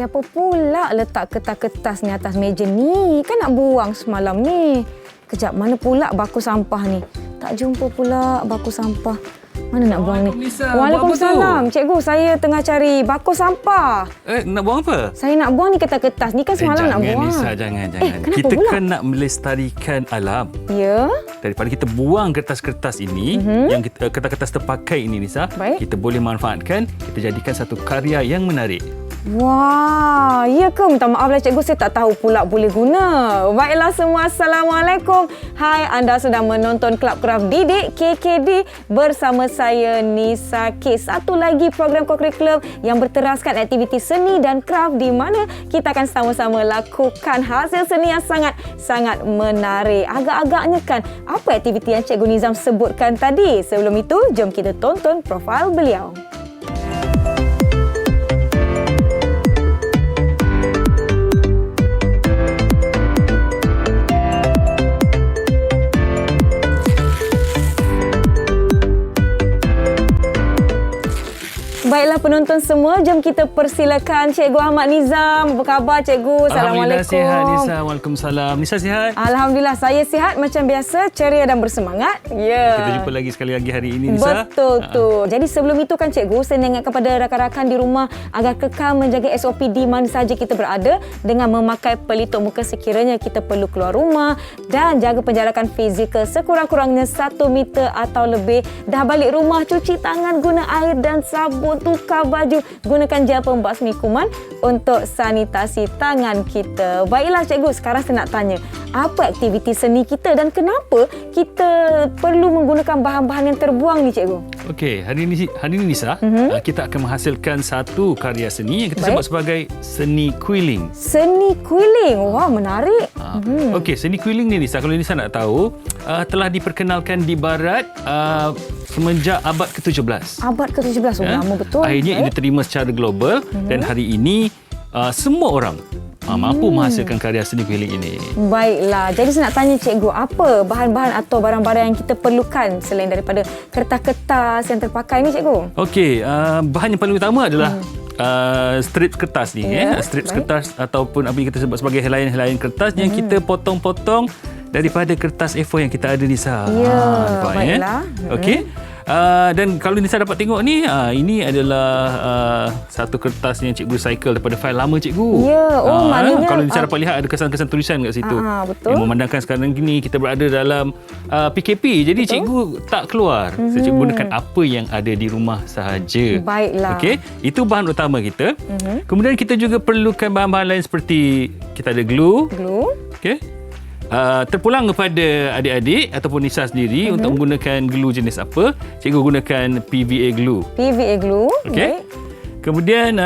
kenapa pula letak kertas-kertas ni atas meja ni? Kan nak buang semalam ni. Kejap, mana pula bako sampah ni? Tak jumpa pula bako sampah. Mana nak buang ni? Waalaikumsalam. Cikgu, saya tengah cari bako sampah. Nak buang apa? Saya nak buang ni kertas-kertas ni kan semalam nak buang. Jangan. Kenapa kita pula? kan nak melestarikan alam. Ya. Daripada kita buang kertas-kertas ini, yang kertas-kertas terpakai ini, Nisa, Baik. kita boleh manfaatkan, kita jadikan satu karya yang menarik. Wah, ya ke? Minta maaf lah cikgu, saya tak tahu pula boleh guna. Baiklah semua, Assalamualaikum. Hai, anda sedang menonton Kelab Kraft Didik KKD bersama saya Nisa K. Satu lagi program kokurikulum yang berteraskan aktiviti seni dan kraft di mana kita akan sama-sama lakukan hasil seni yang sangat menarik. Agak-agaknya kan, apa aktiviti yang Cikgu Nizam sebutkan tadi? Sebelum itu, jom kita tonton profil beliau. Baiklah penonton semua, jom kita persilakan Cikgu Ahmad Nizam. Apa khabar Cikgu? Assalamualaikum. Alhamdulillah sihat Nisa. Waalaikumsalam. Nisa sihat? Alhamdulillah saya sihat macam biasa, ceria dan bersemangat. Ya. Kita jumpa lagi sekali lagi hari ini Nisa. Betul tu. Jadi sebelum itu kan Cikgu, saya nak ingat kepada rakan-rakan di rumah agar kekal menjaga SOP di mana saja kita berada dengan memakai pelitup muka sekiranya kita perlu keluar rumah dan jaga penjarakan fizikal sekurang-kurangnya 1 meter atau lebih. Dah balik rumah, cuci tangan guna air dan sabun, tukar baju, gunakan gel pembasmi kuman untuk sanitasi tangan kita. Baiklah Cikgu, sekarang saya nak tanya, apa aktiviti seni kita dan kenapa kita perlu menggunakan bahan-bahan yang terbuang ni Cikgu? Okey, hari ini Nisa, kita akan menghasilkan satu karya seni yang kita sebut sebagai seni quilling. Seni quilling. Wah, menarik. Okey, seni quilling ni Nisa, kalau Nisa nak tahu, telah diperkenalkan di barat semenjak abad ke-17. Abad ke-17, lama betul. Akhirnya ia diterima secara global dan hari ini semua orang mampu menghasilkan karya seni quilling ini. Baiklah, jadi saya nak tanya Cikgu, apa bahan-bahan atau barang-barang yang kita perlukan selain daripada kertas-kertas yang terpakai ni Cikgu? Okey, bahan yang paling utama adalah strips kertas ni. Strips kertas ataupun apa yang kita sebut sebagai helaian-helaian kertas yang kita potong-potong daripada kertas A4 yang kita ada Nisa. Ya, baiklah. Okey. Dan kalau Nisa dapat tengok ni, ini adalah satu kertas yang cikgu recycle daripada fail lama cikgu. Ya, maknanya kalau Nisa dapat lihat ada kesan-kesan tulisan kat situ. Betul. Yang memandangkan sekarang ni kita berada dalam PKP. Jadi cikgu tak keluar. So, cikgu gunakan apa yang ada di rumah sahaja. Baiklah. Okey, itu bahan utama kita. Kemudian kita juga perlukan bahan-bahan lain seperti kita ada glue. Okey. Terpulang kepada adik-adik ataupun Nisa sendiri untuk menggunakan glue jenis apa. Cikgu gunakan PVA glue. PVA glue. Okey. Kemudian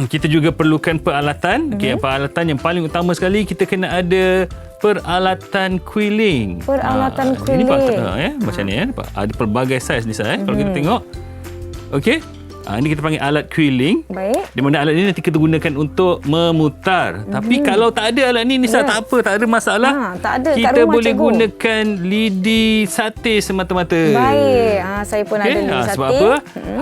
kita juga perlukan peralatan. Okey, peralatan yang paling utama sekali kita kena ada peralatan quilling. Peralatan quilling. Ini macam ni ada pelbagai saiz Nisa kalau kita tengok. Okey. Ini kita panggil alat quilling. Baik. Di mana alat ini nanti kita gunakan untuk memutar. Tapi kalau tak ada alat ni Nisa, tak apa, tak ada masalah. Tak ada kat kita rumah boleh cikgu gunakan lidi sate semata-mata. Baik. Saya pun ada lidi sate. Sebab apa?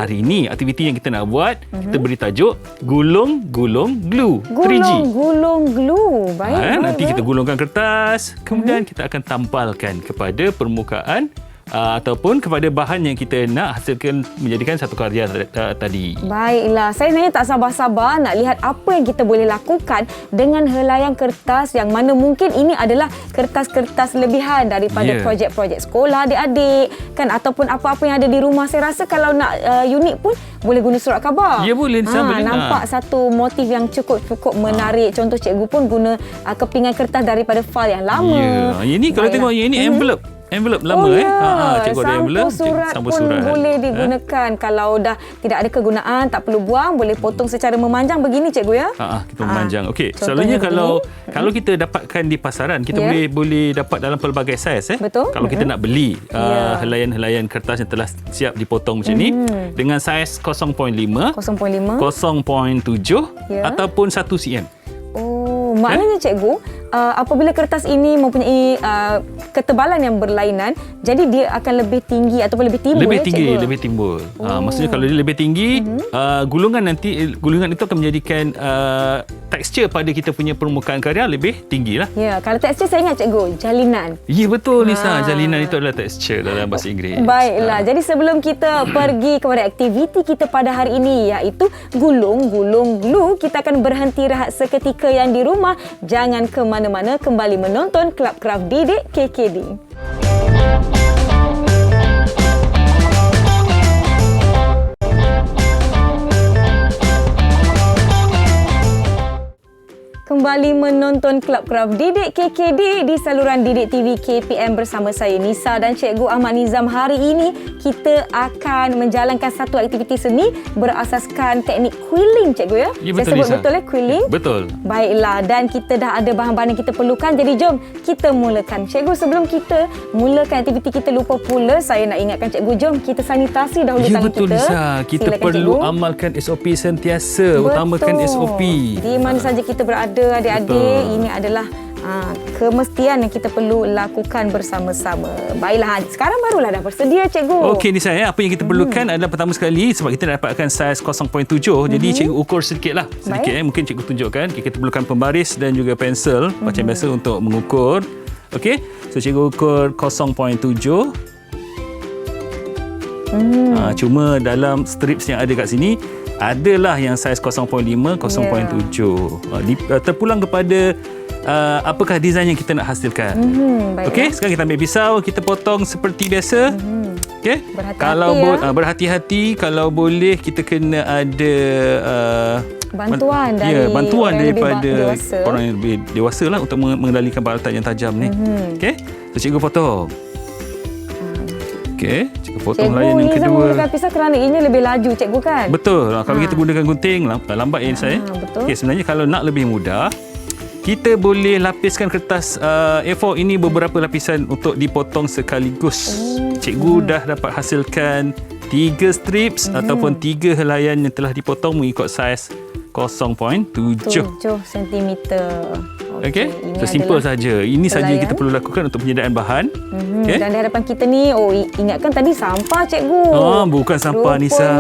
Hari ini aktiviti yang kita nak buat, kita beri tajuk gulung-gulung glue. 3G. Gulung glue. Baik. Nanti kita gulungkan kertas, kemudian kita akan tampalkan kepada permukaan ataupun kepada bahan yang kita nak hasilkan menjadikan satu karya tadi. Baiklah, saya sebenarnya tak sabar-sabar nak lihat apa yang kita boleh lakukan dengan helaian kertas yang mana mungkin ini adalah kertas-kertas lebihan daripada projek-projek sekolah adik-adik kan ataupun apa-apa yang ada di rumah. Saya rasa kalau nak unik pun boleh guna surat khabar. Ya, boleh. Nampak satu motif yang cukup menarik. Contoh cikgu pun guna kepingan kertas daripada file yang lama. Ya, ini kalau tengok ini envelope lama cikgu ada envelope, sampul surat pun boleh digunakan. Kalau dah tidak ada kegunaan, tak perlu buang, boleh potong secara memanjang begini cikgu ya. Kita memanjang. Okey, selalunya kalau kita dapatkan di pasaran, kita boleh dapat dalam pelbagai saiz Betul. Kalau kita nak beli helaian-helaian kertas yang telah siap dipotong macam ni dengan saiz 0.5, 0.7 ataupun 1 cm. Maknanya cikgu, apabila kertas ini mempunyai ketebalan yang berlainan, jadi dia akan lebih tinggi ataupun lebih timbul. Lebih timbul. Maksudnya kalau dia lebih tinggi, gulungan itu akan menjadikan tekstur pada kita punya permukaan karya lebih tinggi lah. Ya, kalau tekstur saya ingat cikgu, jalinan. Ya, betul Nisa. Jalinan itu adalah tekstur dalam bahasa Inggeris. Baiklah, jadi sebelum kita pergi kepada aktiviti kita pada hari ini, iaitu gulung glue, kita akan berhenti rehat seketika yang di rumah. Jangan ke mana-mana, kembali menonton Club Craft Didik KKD. Kembali menonton Club Craft Didik KKD di saluran Didik TV KPM bersama saya Nisa dan Cikgu Ahmad Nizam. Hari ini kita akan menjalankan satu aktiviti seni berasaskan teknik quilling, Cikgu ya? Ya, betul, saya sebut Nisa. betul quilling? Betul. Baiklah, dan kita dah ada bahan-bahan yang kita perlukan. Jadi jom kita mulakan. Cikgu, sebelum kita mulakan aktiviti kita, lupa pula saya nak ingatkan Cikgu, jom kita sanitasi dahulu Ya, tangan betul kita. Nisa. Kita Silakan, perlu Cikgu. amalkan SOP sentiasa. Utamakan SOP. Di mana saja kita berada, adik-adik, Betul. ini adalah kemestian yang kita perlu lakukan bersama-sama. Baiklah, sekarang barulah dah bersedia, Cikgu. Okey Nisa, apa yang kita perlukan adalah pertama sekali, sebab kita dapatkan saiz 0.7, jadi cikgu ukur sedikit lah. Mungkin cikgu tunjukkan. Kita perlukan pembaris dan juga pensel macam biasa untuk mengukur. Okey, so cikgu ukur 0.7. Cuma dalam strips yang ada kat sini adalah yang saiz 0.5, 0.7. Terpulang kepada apakah design yang kita nak hasilkan. Okey, sekarang kita ambil pisau, kita potong seperti biasa. Okey. Kalau berhati-hati, kalau boleh kita kena ada bantuan daripada dewasa. orang yang lebih dewasa lah untuk mengendalikan peralatan yang tajam ni. Okey. So cikgu potong. Okey, cikgu potong layan yang kedua. Cikgu menggunakan pisau kerana ini lebih laju, Cikgu kan? Betul. Kalau kita gunakan gunting, lambat saya. Betul. Okey, sebenarnya kalau nak lebih mudah, kita boleh lapiskan kertas A4 ini beberapa lapisan untuk dipotong sekaligus. Cikgu dah dapat hasilkan 3 strips ataupun 3 helaian yang telah dipotong mengikut saiz 0.7 cm. Okey, so simple saja. Ini saja kita perlu lakukan untuk penyediaan bahan. Okay. Dan di hadapan kita ni, ingatkan tadi sampah, Cikgu. Bukan sampah, Rupanya Nisa.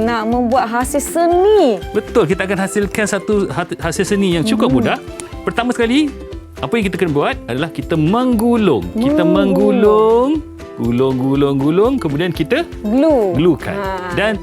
nak membuat hasil seni. Betul, kita akan hasilkan satu hasil seni yang cukup mudah. Pertama sekali, apa yang kita kena buat adalah kita menggulung. Kita menggulung, gulung, kemudian kita gluekan. Dan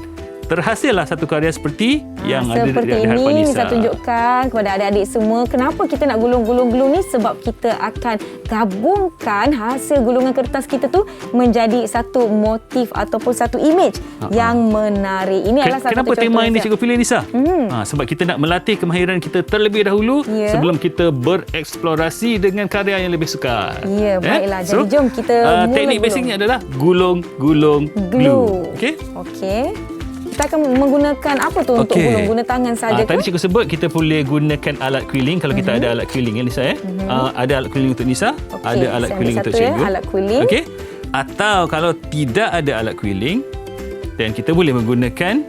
terhasillah satu karya seperti yang ada di hadapan seperti ini. Nisa. Saya tunjukkan kepada adik-adik semua kenapa kita nak gulung glue ni, sebab kita akan gabungkan hasil gulungan kertas kita tu menjadi satu motif ataupun satu image yang menarik. Ini adalah satu Kenapa contoh tema ini cikgu pilih, Nisa? Sebab kita nak melatih kemahiran kita terlebih dahulu sebelum kita bereksplorasi dengan karya yang lebih sukar. Ya, baiklah. Jadi jom kita mula teknik basicnya adalah gulung, glue. Okey. Kita akan menggunakan apa tu untuk gulung? Guna tangan saja Tadi cikgu sebut kita boleh gunakan alat quilling kalau kita ada alat quilling ya Nisa. Ada alat quilling untuk Nisa, ada alat quilling untuk cikgu. Alat quilling. Okey. Atau kalau tidak ada alat quilling, dan kita boleh menggunakan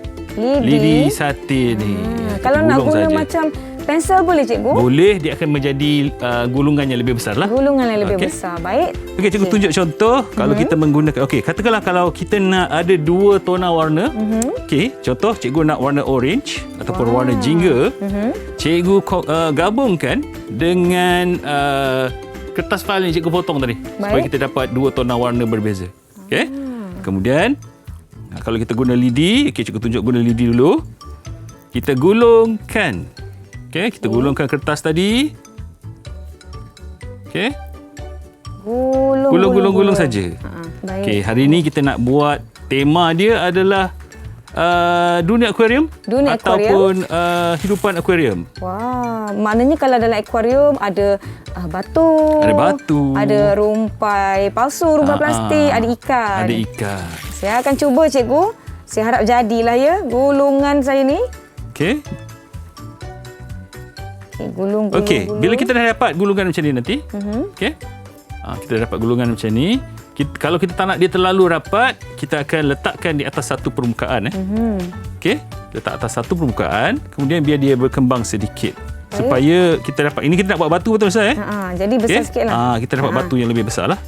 lidi satin ni. Kalau nak guna macam pensel boleh, Cikgu? Boleh, dia akan menjadi gulungan yang lebih besar lah. Gulungan yang lebih besar. Baik. Okey, cikgu tunjuk contoh kalau kita menggunakan. Okey, katakanlah kalau kita nak ada 2 tona warna. Okey, contoh cikgu nak warna orange ataupun warna jingga. Cikgu gabungkan dengan kertas file yang cikgu potong tadi. Supaya kita dapat 2 tona warna berbeza. Okey. Kemudian kalau kita guna lidi, cikgu tunjuk guna lidi dulu. Kita gulungkan. Okey, kita gulungkan kertas tadi. Okey. Gulung saja. Okey, hari ini kita nak buat tema dia adalah dunia akuarium ataupun hidupan akuarium. Wah, maknanya kalau dalam akuarium ada batu. Ada batu. Ada rumpai palsu, rumpai plastik, ada ikan. Ada ikan. Saya akan cuba, Cikgu. Saya harap jadilah ya gulungan saya ni. Okey. Gulung. Okey, bila kita dah dapat gulungan macam ni nanti, okey. Kita dah dapat gulungan macam ni. Kalau kita tak nak dia terlalu rapat, kita akan letakkan di atas satu permukaan. Okey, letak atas satu permukaan, kemudian biar dia berkembang sedikit. supaya kita dapat, ini kita nak buat batu betul Nisa Jadi besar sikit lah. Kita dapat batu yang lebih besar lah.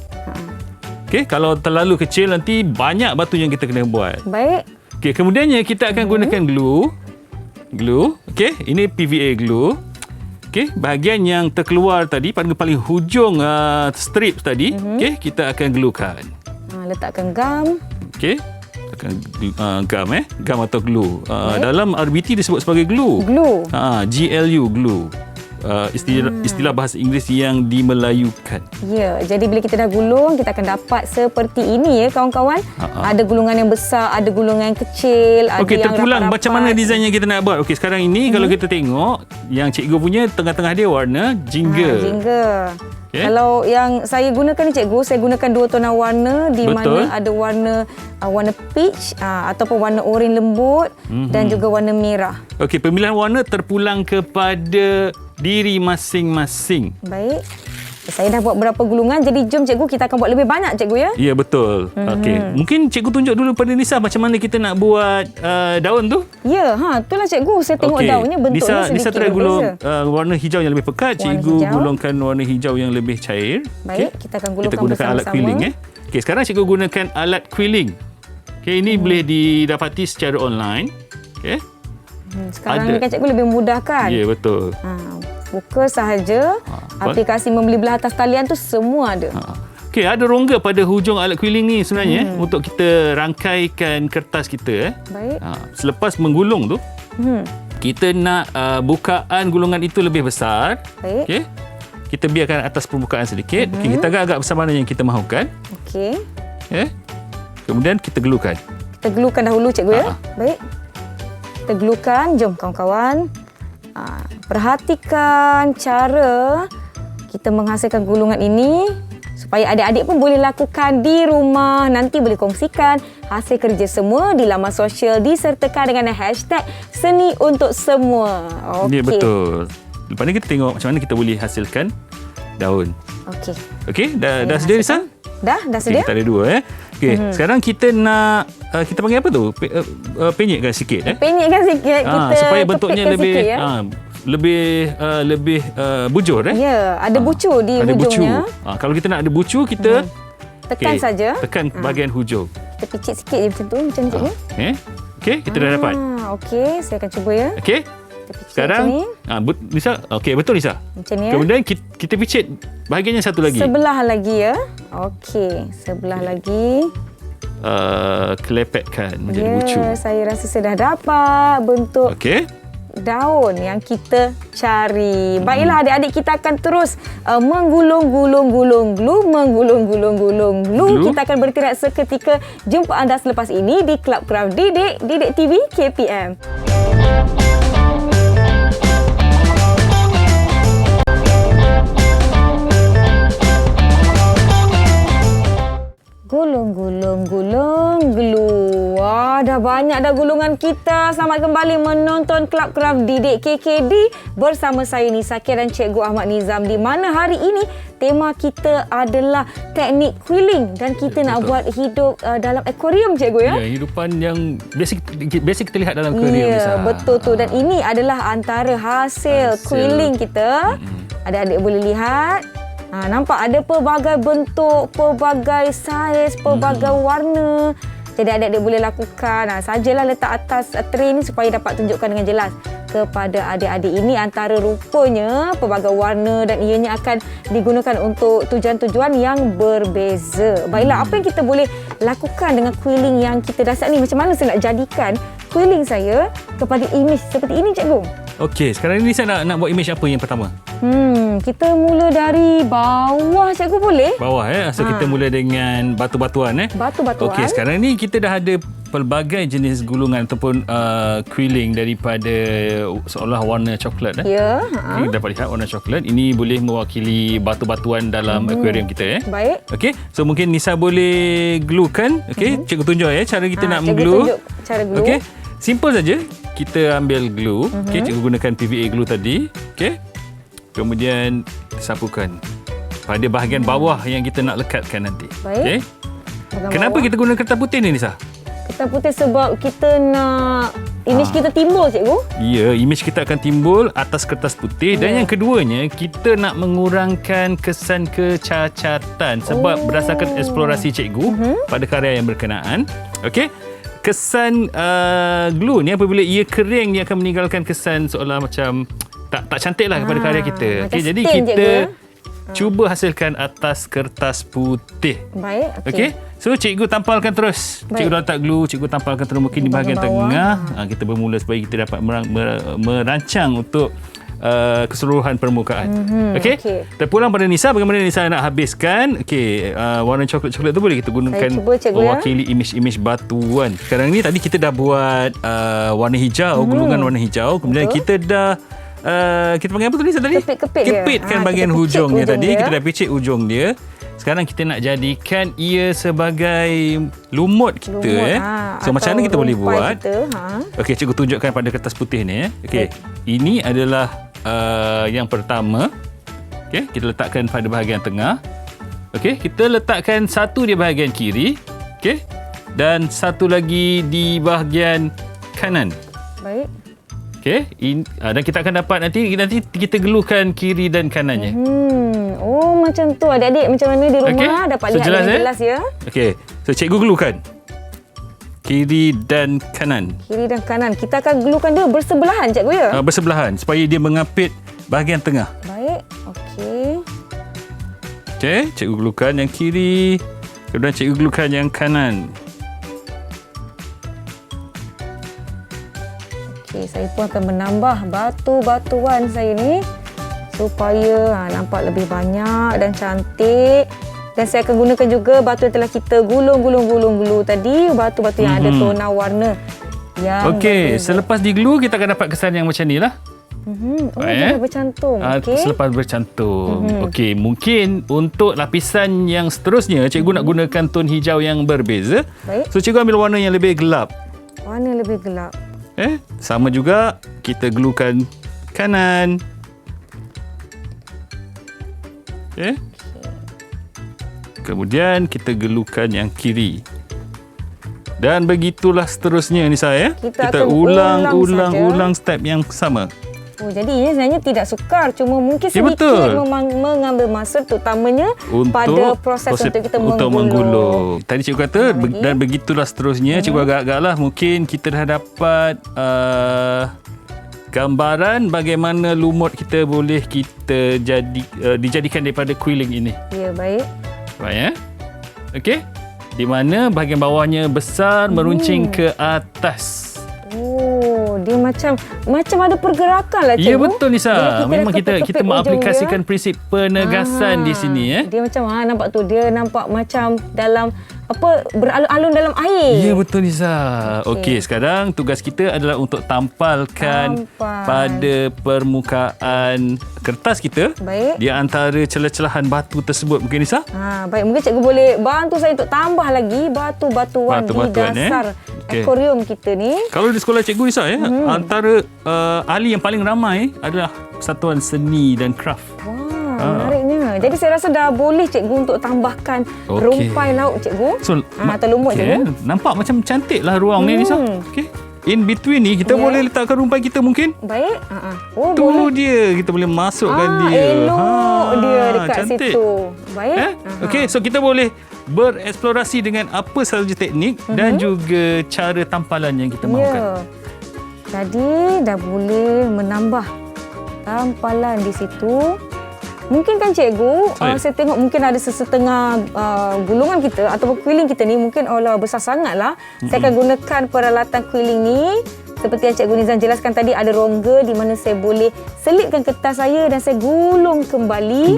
Okey, kalau terlalu kecil nanti banyak batu yang kita kena buat. Baik. Okey, kemudiannya kita akan gunakan glue. Okey, ini PVA glue. Okey, bahagian yang terkeluar tadi pada paling hujung strips tadi, okey, kita akan gluekan. Okey, Letakkan gam atau glue. Dalam RBT disebut sebagai glue. GLU, glue. Istilah bahasa Inggeris yang dimelayukan. Ya, jadi bila kita dah gulung, kita akan dapat seperti ini ya kawan-kawan. Ada gulungan yang besar, ada gulungan yang kecil, ada Okey, yang terpulang rapat-rapat. macam mana desain yang kita nak buat. Okey, sekarang ini kalau kita tengok, yang cikgu punya tengah-tengah dia warna jingga. Jingga. Okay. Kalau yang saya gunakan ni cikgu, saya gunakan 2 tona warna di Betul. mana ada warna peach ataupun warna oranye lembut dan juga warna merah. Okey, pemilihan warna terpulang kepada diri masing-masing. Baik. Saya dah buat berapa gulungan, jadi jom cikgu kita akan buat lebih banyak cikgu ya. Ya, betul. Okey, mungkin cikgu tunjuk dulu pada Nisa macam mana kita nak buat daun tu. Ya, itulah cikgu. Saya tengok daunnya bentuknya sedikit Nisa try gulung warna hijau yang lebih pekat. Warna Cikgu hijau. gulungkan warna hijau yang lebih cair. Baik, kita akan gulungkan kita gunakan alat bersama-sama. quilling. Okey, sekarang cikgu gunakan alat quilling. Okey, ini boleh didapati secara online. Okey. Sekarang ni kan cikgu lebih mudah kan? Ya, betul. Buka sahaja. Aplikasi membeli belah atas talian tu semua ada. Okey, ada rongga pada hujung alat quilling ni sebenarnya untuk kita rangkaikan kertas kita. Baik. Selepas menggulung tu, kita nak bukaan gulungan itu lebih besar. Baik. Okey. Kita biarkan atas permukaan sedikit. Okey, kita agak-agak besar mana yang kita mahukan. Okey. Okey. Kemudian kita glukan. Kita glukan dahulu cikgu ya. Baik. Kita glukan. Jom kawan-kawan. Perhatikan cara kita menghasilkan gulungan ini supaya adik-adik pun boleh lakukan di rumah. Nanti boleh kongsikan hasil kerja semua di laman sosial disertakan dengan hashtag Seni Untuk Semua. Okey. Ya, betul. Lepas ni kita tengok macam mana kita boleh hasilkan daun. Okey. Okey, dah sedia Nisa? Dah sedia? Okay, kita ada 2 Okey, sekarang kita nak kita panggil apa tu? Penyetkan sikit Penyetkan sikit, kita supaya bentuknya tepitkan lebih sikit, ya? lebih bujur Ya, ada bucu di ada hujungnya. bucu. Kalau kita nak ada bucu, kita Tekan saja. Tekan bahagian hujung. Kita picit sikit je macam tu, macam ni cikgu. Okey, kita dah dapat. Okey, saya akan cuba ya. Okey. Sekarang Nisa, okey, betul Nisa. Macam ni ya. Kemudian kita picit bahagian yang satu lagi. Sebelah lagi ya. Okey, sebelah lagi. Kelepetkan menjadi bucu. Saya rasa saya dah dapat bentuk daun yang kita cari. Baiklah adik-adik, kita akan terus menggulung-gulung-gulung glue, menggulung-gulung-gulung glue. Kita akan beristirahat seketika. Jumpa anda selepas ini di Club Craft Didik TV KPM. Gulung-gulung-gulung glue. Dah banyak dah gulungan kita. Selamat kembali menonton Club Craft Didik KKD bersama saya Nisa Kir dan Cikgu Ahmad Nizam, di mana hari ini tema kita adalah teknik quilling dan kita nak buat hidup dalam akuarium cikgu ya. Ya, hidupan yang biasa kita lihat dalam akuarium. Ya, betul tu, dan ini adalah antara hasil quilling kita. Adik-adik boleh lihat. Nampak ada pelbagai bentuk, pelbagai saiz, pelbagai warna. Jadi adik-adik boleh lakukan. Sajalah letak atas tray ni supaya dapat tunjukkan dengan jelas kepada adik-adik. Ini antara rupanya pelbagai warna dan ianya akan digunakan untuk tujuan-tujuan yang berbeza. Baiklah, apa yang kita boleh lakukan dengan quilling yang kita dah set ni? Macam mana saya nak jadikan quilling saya kepada imej seperti ini cikgu? Okey, sekarang ni saya nak buat imej apa yang pertama? Kita mula dari bawah cikgu boleh? Bawah so kita mula dengan batu-batuan Batu-batuan. Okey, sekarang ni kita dah ada pelbagai jenis gulungan ataupun quilling daripada seolah warna coklat Ya. Okay, dapat lihat warna coklat. Ini boleh mewakili batu-batuan dalam akuarium kita Baik. Okey, so mungkin Nisa boleh gluekan. Okey, cikgu tunjuk cara kita nak Cikgu mengglue. tunjuk cara glue. Okey, simple saja. Kita ambil glue. Okey, cikgu gunakan PVA glue tadi. Okey. Kemudian sapukan pada bahagian bawah yang kita nak lekatkan nanti. Baik. Okey. Kenapa kita guna kertas putih ni Nisa? Kertas putih sebab kita nak image kita timbul, cikgu. Ya, image kita akan timbul atas kertas putih. Dan yang keduanya, kita nak mengurangkan kesan kecacatan sebab berdasarkan eksplorasi cikgu pada karya yang berkenaan. Okey. Kesan glue ni apabila ia kering, ia akan meninggalkan kesan seolah macam tak cantik lah kepada karya kita. Okey, jadi stain, kita cikgu, cuba hasilkan atas kertas putih. Baik, Okey. So cikgu tampalkan terus. Baik. Cikgu letak glue, cikgu tampalkan terus mungkin di bahagian bawah. tengah. Kita bermula supaya kita dapat merancang untuk keseluruhan permukaan. Okey. Terpulang pada Nisa, bagaimana Nisa nak habiskan? Okey, warna coklat-coklat tu boleh kita gunakan Saya cuba, cikgu, mewakili imej-imej batuan. Sekarang ni tadi kita dah buat warna hijau, gulungan warna hijau. Kemudian kita dah kita panggil apa tu Nisa tadi? Kepit-kepit dia. Kepitkan Kita bahagian picit hujungnya ujung tadi. dia. Kita dah picit ujung dia. Sekarang kita nak jadikan ia sebagai lumut kita. So macam mana kita boleh buat? Okey, cikgu tunjukkan pada kertas putih ni. Okey, ini adalah yang pertama. Okey, kita letakkan pada bahagian tengah. Okey, kita letakkan satu di bahagian kiri. Okey, dan satu lagi di bahagian kanan. Baik. Okey, dan kita akan dapat nanti kita gelukan kiri dan kanannya. Oh, macam tu adik-adik, macam mana di rumah dapat lihat jelas, dengan jelas ya. Okey, so cikgu gelukan kiri dan kanan. Kiri dan kanan. Kita akan gelukan dia bersebelahan, cikgu ya. Bersebelahan supaya dia mengapit bahagian tengah. Baik. Okey. Okey, cikgu gelukan yang kiri, kemudian cikgu gelukan yang kanan. Okey, saya pun akan menambah batu-batuan saya ni supaya nampak lebih banyak dan cantik. Dan saya akan gunakan juga batu yang telah kita gulung tadi, batu-batu yang ada tona warna yang Okey, selepas diglue kita akan dapat kesan yang macam ni lah. Oh, dia dah bercantum. Okey. Selepas bercantum. Okey, mungkin untuk lapisan yang seterusnya cikgu nak gunakan ton hijau yang berbeza. Baik. So cikgu ambil warna yang lebih gelap. Warna lebih gelap. Sama juga kita glukan kanan. Okey. Kemudian kita gelukan yang kiri. Dan begitulah seterusnya Nisa ya. Kita akan ulang step yang sama. Oh, jadi ini sebenarnya tidak sukar, cuma mungkin sedikit mengambil masa terutamanya pada proses untuk kita menggulung. Tadi cikgu kata dan begitulah seterusnya. Cikgu agak-agaklah mungkin kita dah dapat gambaran bagaimana lumut kita boleh dijadikan daripada quilling ini. Ya, baik. Baik ya. Okey. Di mana bahagian bawahnya besar meruncing ke atas. Oh, dia macam ada pergerakan lah, cikgu. Ya, betul Nisa. Memang kita kepit mengaplikasikan prinsip penegasan di sini ya. Dia macam nampak tu, dia nampak macam dalam beralun-alun dalam air. Ya, betul Nisa. Okey, sekarang tugas kita adalah untuk tampalkan pada permukaan kertas kita. Baik. Di antara celah-celahan batu tersebut mungkin Nisa. Baik, mungkin cikgu boleh bantu saya untuk tambah lagi batu-batuan di dasar akuarium kita ni. Kalau di sekolah cikgu Nisa ya, antara ahli yang paling ramai adalah Persatuan Seni dan Kraft. Menariknya. Jadi saya rasa dah boleh cikgu untuk tambahkan rumpai laut cikgu. Atau lumut cikgu. Nampak macam cantik lah ruang ni Nisa. Okey. In between ni kita boleh letakkan rumpai kita mungkin. Baik. Tu dia, kita boleh masukkan dia. Elok dia dekat cantik. situ. Baik. Okey, so kita boleh bereksplorasi dengan apa sahaja teknik dan juga cara tampalan yang kita mahukan. Jadi dah boleh menambah tampalan di situ. Mungkin kan cikgu, saya tengok mungkin ada sesetengah gulungan kita ataupun quilling kita ni mungkin besar sangat lah. Saya akan gunakan peralatan quilling ni. Seperti yang Cikgu Nizam jelaskan tadi, ada rongga di mana saya boleh selipkan kertas saya dan saya gulung kembali.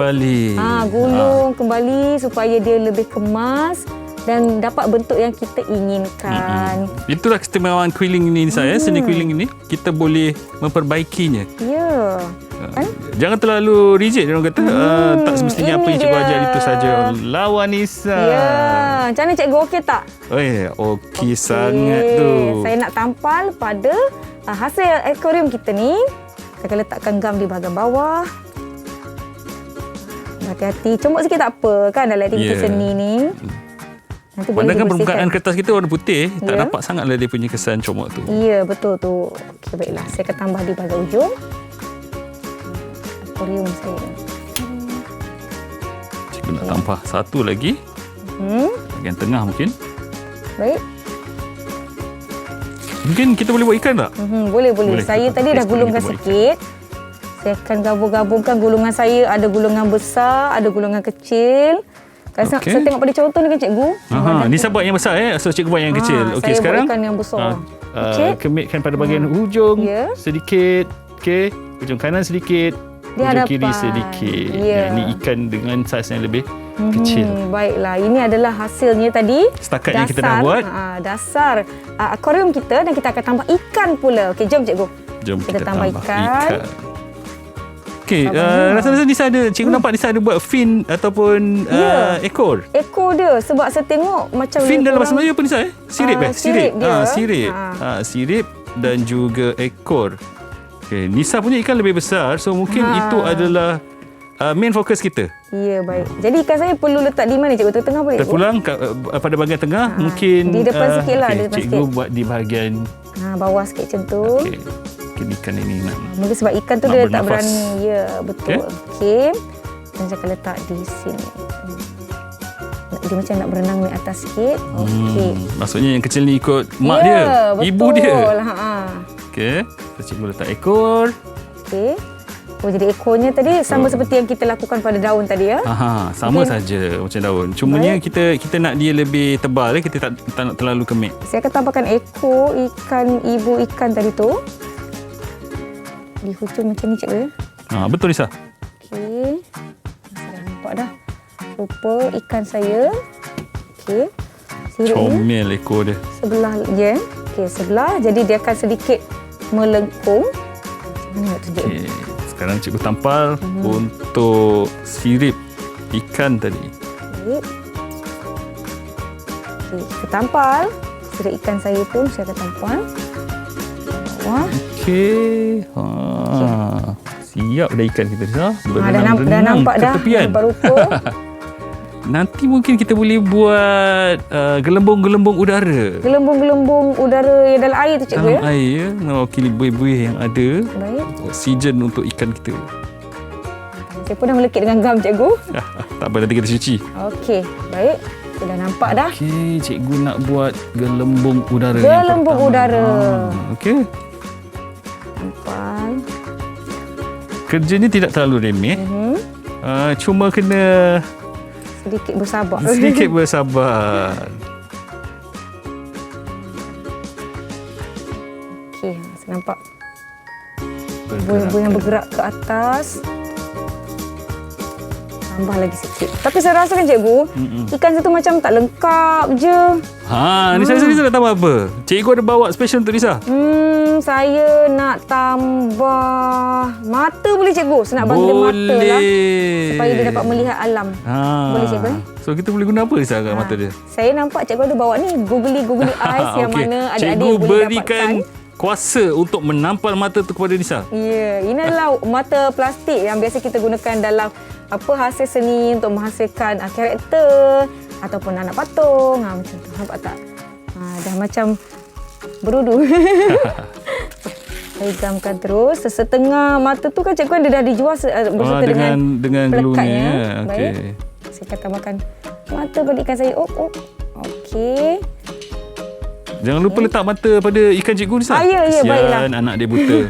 Gulung kembali supaya dia lebih kemas dan dapat bentuk yang kita inginkan. Itulah keistimewaan quilling ini saya. Seni quilling ini kita boleh memperbaikinya. Ya. Jangan terlalu rigid dia orang kata. Tak semestinya apa yang cikgu ajar itu saja. Lawan Nisa. Ya. Macam mana cikgu, okey tak? Okey sangat tu. Saya nak tampal pada hasil akuarium kita ni. Saya akan letakkan gam di bahagian bawah. Hati-hati. Comot sikit tak apa kan dalam aktiviti seni ni. Nanti boleh Padahal kan dibersihkan. permukaan kertas kita warna putih, tak Ya. nampak sangatlah dia punya kesan comot tu. Ya, betul tu. Okey, baiklah. Saya akan tambah di bahagian ujung. Akuarium saya. Cikgu nak tambah satu lagi. Bahagian tengah mungkin. Baik. Mungkin kita boleh buat ikan tak? Boleh. Boleh. Saya Kita tadi dah pakai gulungkan kita buat sikit. Saya akan gabung-gabungkan gulungan saya. Ada gulungan besar, ada gulungan kecil. Kan Okey. saya tengok pada contoh ni kan cikgu. Nisa buat yang besar so cikgu buat yang kecil. Okey, saya sekarang buat ikan yang besar. Okey. kemitkan pada bahagian hujung Ya. sedikit. Okey, hujung kanan sedikit. Di hujung kiri hadapan. sedikit. Ya. Ini ikan dengan saiz yang lebih kecil. Baiklah, ini adalah hasilnya tadi. Setakat yang kita dah buat. Dasar akuarium kita dan kita akan tambah ikan pula. Okey, jom cikgu. Jom Kita kita tambah ikan. Okey, rasa-rasa Nisa ada, cikgu nampak Nisa ada buat fin ataupun Ya. ekor. Ekor dia sebab saya tengok macam Fin lebih dalam bahasa kurang- Melayu apa Nisa? Sirip sirip dia. Sirip. Sirip dan juga ekor. Okey, Nisa punya ikan lebih besar, so mungkin itu adalah main fokus kita. Ya, baik. Jadi ikan saya perlu letak di mana cikgu? Tengah boleh? Terpulang pada bahagian tengah, mungkin Di depan sikit lah, okey, di depan cikgu sikit. buat di bahagian Bawah sikit macam tu. okey. Mungkin ikan ini nak Mungkin sebab ikan tu Nak dia tak bernafas. berani. Ya, betul. Okey. Dan saya akan letak di sini. Dia macam nak berenang naik atas sikit. Okey. maksudnya yang kecil ni ikut mak Ya, dia, betul. ibu dia. Ha. Okey, so cikgu letak ekor. Okey. Oh, jadi ekornya tadi sama seperti yang kita lakukan pada daun tadi ya. Sama Mungkin- saja macam daun. Cumanya kita nak dia lebih tebal, kita tak nak terlalu kemik. Saya akan tambahkan ekor ikan, ibu ikan tadi tu. Di hujung macam ni cikgu ya. Betul Nisa. Okey. Saya dah nampak dah. Rupa ikan saya. Okey. Sirip ni Comel ekor dia. sebelah je. Okey, sebelah. Jadi dia akan sedikit melengkung. Macam mana nak tunjuk? Okey, sekarang cikgu tampal untuk sirip ikan tadi. Baik. Okey, kita tampal. Sirip ikan saya pun saya akan tampal. Bawah. Okey. Siap dah ikan kita Nisa. Dah nampak ke dah. tepian. Rupa-rupa. Nanti mungkin kita boleh buat gelembung-gelembung udara. Gelembung-gelembung udara yang dalam air tu cikgu ya. Dalam air mewakili buih-buih yang ada. Baik. Oksigen untuk ikan kita. Saya pun dah melekit dengan gam cikgu. Tak apa, nanti kita cuci. Okey, baik. Kita dah nampak dah. Okey, cikgu nak buat gelembung udara yang Gelembung pertama. udara. Okey. Tampal. Kerja ni tidak terlalu remeh. Cuma kena Sedikit bersabar. sedikit bersabar. Okey, saya nampak buih-buih yang bergerak ke atas. Tambah lagi sikit. Tapi saya rasa kan cikgu, ikan satu macam tak lengkap je. Nisa nak tambah apa? Cikgu ada bawa special untuk Nisa. Saya nak tambah mata boleh cikgu? Saya nak bagi dia mata lah. Supaya dia dapat melihat alam. Boleh cikgu? So kita boleh guna apa Nisa kat mata dia? Saya nampak cikgu ada bawa ni googly eyes yang Okey. mana adik-adik Cikgu boleh berikan dapatkan. kuasa untuk menampal mata tu kepada Nisa. Ya, ini adalah mata plastik yang biasa kita gunakan dalam hasil seni untuk menghasilkan karakter ataupun anak patung. Macam tu. Nampak tak? Dah macam berudu. Saya gamkan terus. Setengah mata tu kan cikgu dah dijual berserta dengan pelekatnya. glunya. Baik. Okey. Saya akan tambahkan mata pada ikan saya. Okey. Jangan lupa letak mata pada ikan cikgu Nisa. Ya, Kesian baiklah. anak dia buta.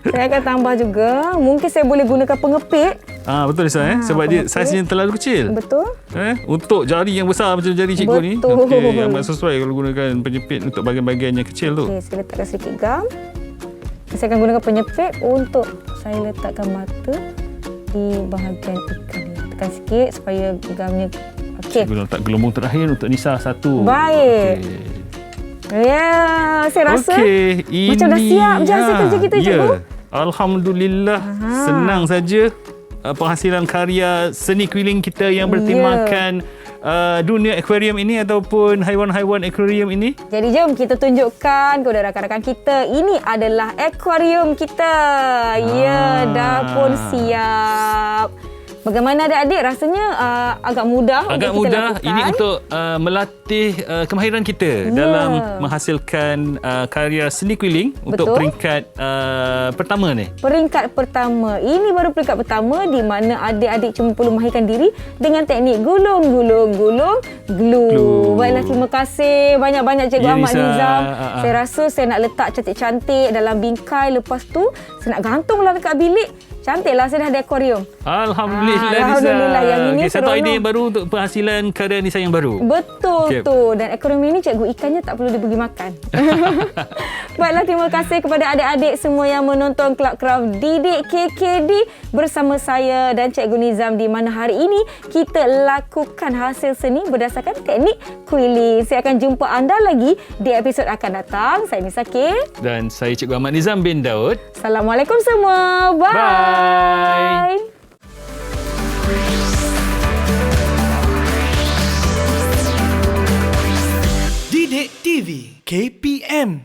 Saya akan tambah juga. Mungkin saya boleh gunakan pengepit. Betul Nisa sebab dia saiznya terlalu kecil. Betul. Untuk jari yang besar macam jari cikgu ni. Betul. Okey, amat sesuai kalau gunakan penyepit untuk bahagian-bahagian yang kecil tu. Okey, saya letakkan sedikit gam. Saya akan gunakan penyepit untuk saya letakkan mata di bahagian ikan ni. Tekan sikit supaya gamnya okey. Cikgu letak gelembung terakhir untuk Nisa satu. Baik. Okey. Ya, saya rasa Okey, macam dah siap je hasil kerja kita cikgu. Alhamdulillah. Senang saja. Penghasilan karya seni keliling kita yang bertemakan dunia akuarium ini ataupun haiwan-haiwan akuarium ini. Jadi jom kita tunjukkan kepada rakan-rakan kita. Ini adalah akuarium kita. Ya, dah pun siap. Bagaimana adik-adik? Rasanya agak mudah Agak untuk kita mudah. lakukan. Ini untuk melatih kemahiran kita dalam menghasilkan karya seni keliling untuk Betul. peringkat pertama ni. Peringkat pertama. Ini baru peringkat pertama di mana adik-adik cuma perlu mahirkan diri dengan teknik gulung. Glue. Baiklah, terima kasih banyak-banyak Cikgu Ya, Ahmad Nisa. Nizam. Saya rasa saya nak letak cantik-cantik dalam bingkai. Lepas tu saya nak gantung lah dekat bilik. Cantiklah, saya dah ada akuarium. Alhamdulillah, Nisa. Alhamdulillah, yang ini Satu seronok. idea baru untuk penghasilan karya Nisa yang baru. Betul Okey. tu. Dan akuarium ini cikgu ikannya tak perlu dibagi makan. Baiklah, terima kasih kepada adik-adik semua yang menonton Club Craft Didik KKD bersama saya dan Cikgu Nizam, di mana hari ini kita lakukan hasil seni berdasarkan teknik quilling. Saya akan jumpa anda lagi di episod akan datang. Saya Nisa K. Dan saya Cikgu Ahmad Nizam bin Daud. Assalamualaikum semua. Bye. Didik TV KPM